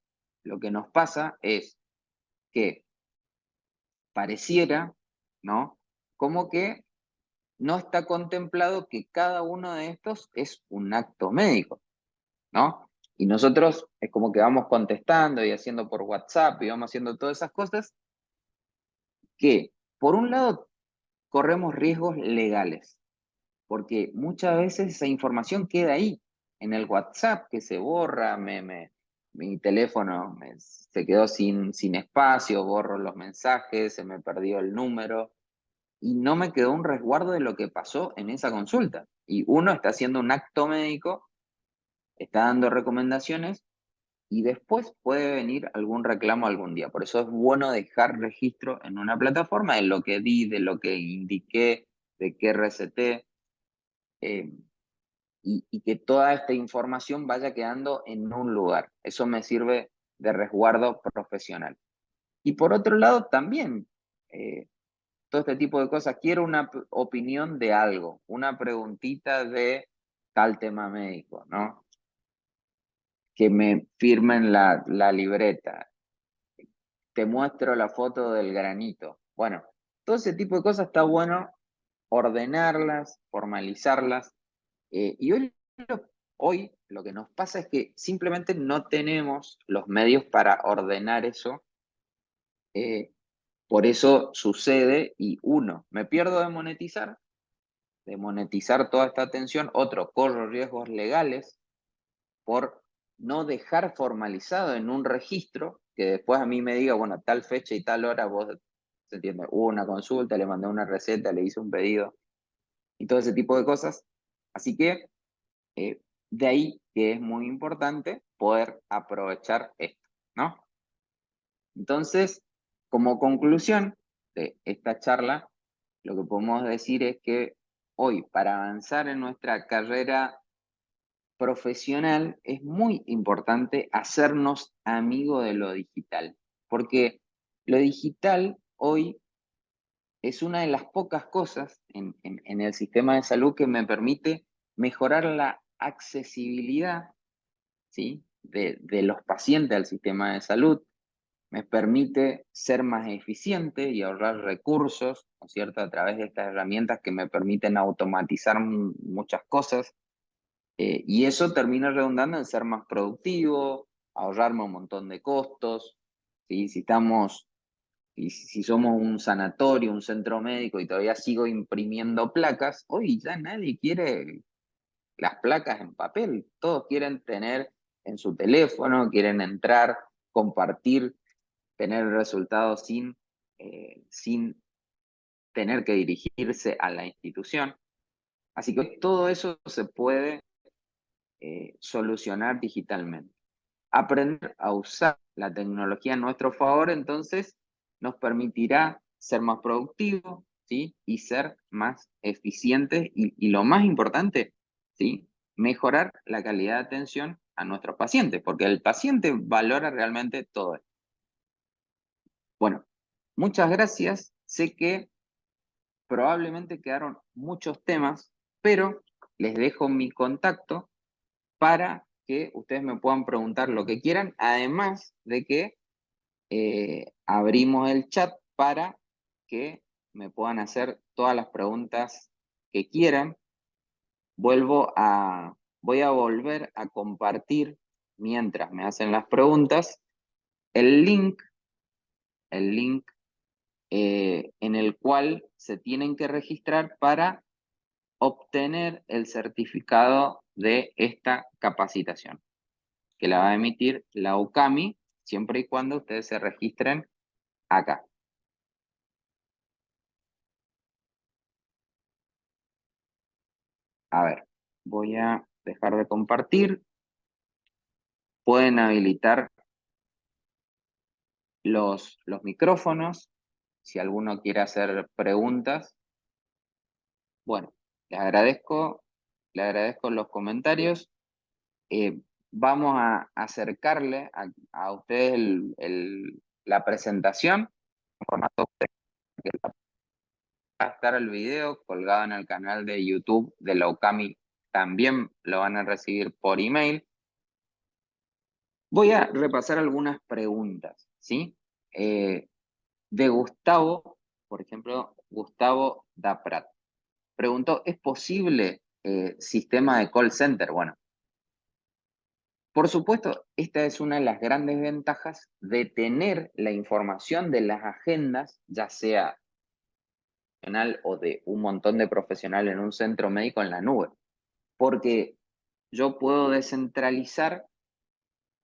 lo que nos pasa es que pareciera, ¿no? Como que no está contemplado que cada uno de estos es un acto médico, ¿no? Y nosotros es como que vamos contestando y haciendo por WhatsApp y vamos haciendo todas esas cosas que, por un lado, corremos riesgos legales, porque muchas veces esa información queda ahí, en el WhatsApp que se borra, mi teléfono se quedó sin espacio, borro los mensajes, se me perdió el número y no me quedó un resguardo de lo que pasó en esa consulta. Y uno está haciendo un acto médico, está dando recomendaciones y después puede venir algún reclamo algún día. Por eso es bueno dejar registro en una plataforma de lo que di, de lo que indiqué, de qué receté. eh, y que toda esta información vaya quedando en un lugar. Eso me sirve de resguardo profesional. Y por otro lado, también, todo este tipo de cosas. Quiero una opinión de algo, una preguntita de tal tema médico, ¿no? Que me firmen la libreta. Te muestro la foto del granito. Bueno, todo ese tipo de cosas está bueno ordenarlas, formalizarlas. Y hoy lo que nos pasa es que simplemente no tenemos los medios para ordenar eso. Por eso sucede y uno, me pierdo de monetizar toda esta atención. Otro, corro riesgos legales por no dejar formalizado en un registro que después a mí me diga, bueno, tal fecha y tal hora vos, ¿se entiende? Hubo una consulta, le mandé una receta, le hice un pedido y todo ese tipo de cosas. Así que de ahí que es muy importante poder aprovechar esto, ¿no? Entonces, como conclusión de esta charla, lo que podemos decir es que hoy, para avanzar en nuestra carrera profesional, es muy importante hacernos amigo de lo digital, porque lo digital hoy es una de las pocas cosas en el sistema de salud que me permite mejorar la accesibilidad, ¿sí? de los pacientes al sistema de salud, me permite ser más eficiente y ahorrar recursos, ¿no es cierto?, a través de estas herramientas que me permiten automatizar muchas cosas, y eso termina redundando en ser más productivo, ahorrarme un montón de costos, ¿sí? Si somos un sanatorio, un centro médico y todavía sigo imprimiendo placas, hoy ya nadie quiere las placas en papel, todos quieren tener en su teléfono, quieren entrar, compartir, tener resultados sin tener que dirigirse a la institución. Así que todo eso se puede solucionar digitalmente. Aprender a usar la tecnología a nuestro favor, entonces, nos permitirá ser más productivos, ¿sí? Y ser más eficientes y lo más importante, ¿sí? Mejorar la calidad de atención a nuestros pacientes, porque el paciente valora realmente todo esto. Bueno, muchas gracias. Sé que probablemente quedaron muchos temas, pero les dejo mi contacto para que ustedes me puedan preguntar lo que quieran, además de que abrimos el chat para que me puedan hacer todas las preguntas que quieran. Voy a volver a compartir, mientras me hacen las preguntas, el link en el cual se tienen que registrar para obtener el certificado de esta capacitación, que la va a emitir la UCAMI, siempre y cuando ustedes se registren acá. A ver, voy a dejar de compartir. Pueden habilitar los micrófonos, si alguno quiere hacer preguntas. Bueno, les agradezco los comentarios. Vamos a acercarle a ustedes la presentación, en formato que va a estar el video colgado en el canal de YouTube de la UCAMI, también lo van a recibir por email. Voy a repasar algunas preguntas, ¿sí? De Gustavo, por ejemplo, Gustavo Daprat. Preguntó, ¿es posible sistema de call center? Bueno, por supuesto, esta es una de las grandes ventajas de tener la información de las agendas, ya sea nacional o de un montón de profesionales en un centro médico en la nube, porque yo puedo descentralizar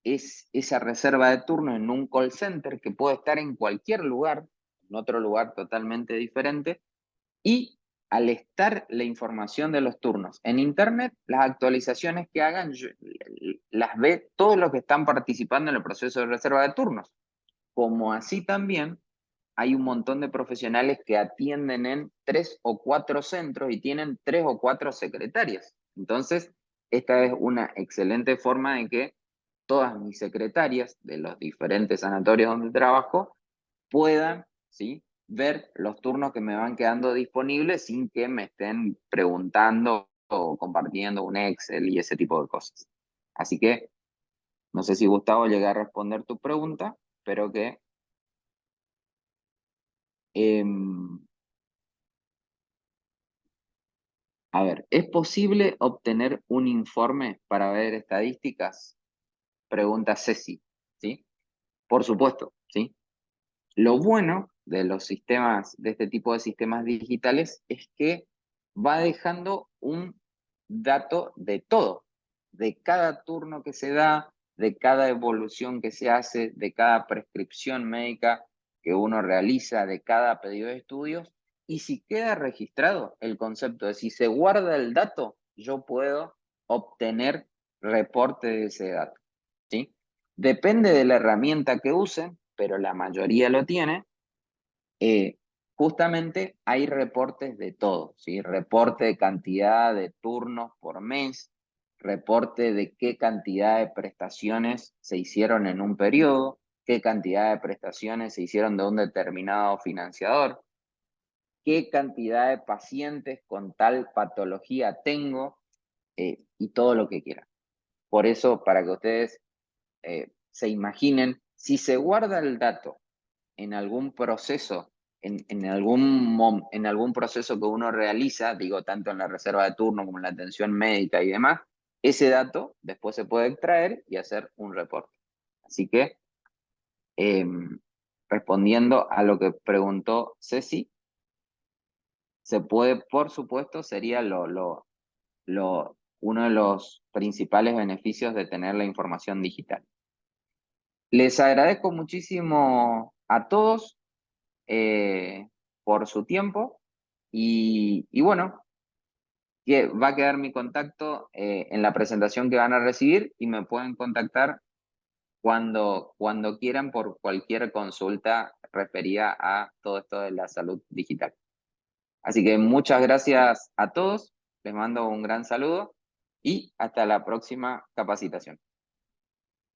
esa reserva de turno en un call center que puede estar en cualquier lugar, en otro lugar totalmente diferente, y al estar la información de los turnos en Internet, las actualizaciones que hagan las ve todos los que están participando en el proceso de reserva de turnos. Como así también hay un montón de profesionales que atienden en 3 o 4 centros y tienen 3 o 4 secretarias. Entonces, esta es una excelente forma de que todas mis secretarias de los diferentes sanatorios donde trabajo puedan, ¿sí?, ver los turnos que me van quedando disponibles sin que me estén preguntando o compartiendo un Excel y ese tipo de cosas. Así que no sé si Gustavo llega a responder tu pregunta, pero que a ver, ¿es posible obtener un informe para ver estadísticas? Pregunta Ceci, ¿sí? Por supuesto, ¿sí? Lo bueno de los sistemas, de este tipo de sistemas digitales, es que va dejando un dato de todo, de cada turno que se da, de cada evolución que se hace, de cada prescripción médica que uno realiza, de cada pedido de estudios. Y si queda registrado el concepto de si se guarda el dato, yo puedo obtener reporte de ese dato, ¿sí? Depende de la herramienta que usen, pero la mayoría lo tiene. eh, Justamente hay reportes de todo, ¿sí? Reporte de cantidad de turnos por mes, reporte de qué cantidad de prestaciones se hicieron en un periodo, qué cantidad de prestaciones se hicieron de un determinado financiador, qué cantidad de pacientes con tal patología tengo, y todo lo que quieran. Por eso, para que ustedes se imaginen, si se guarda el dato en algún proceso, en algún proceso que uno realiza, digo, tanto en la reserva de turno como en la atención médica y demás, ese dato después se puede extraer y hacer un reporte. Así que, eh, respondiendo a lo que preguntó Ceci, se puede, por supuesto, sería uno de los principales beneficios de tener la información digital. Les agradezco muchísimo a todos por su tiempo y bueno, que va a quedar mi contacto en la presentación que van a recibir y me pueden contactar cuando quieran por cualquier consulta referida a todo esto de la salud digital. Así que muchas gracias a todos, les mando un gran saludo y hasta la próxima capacitación.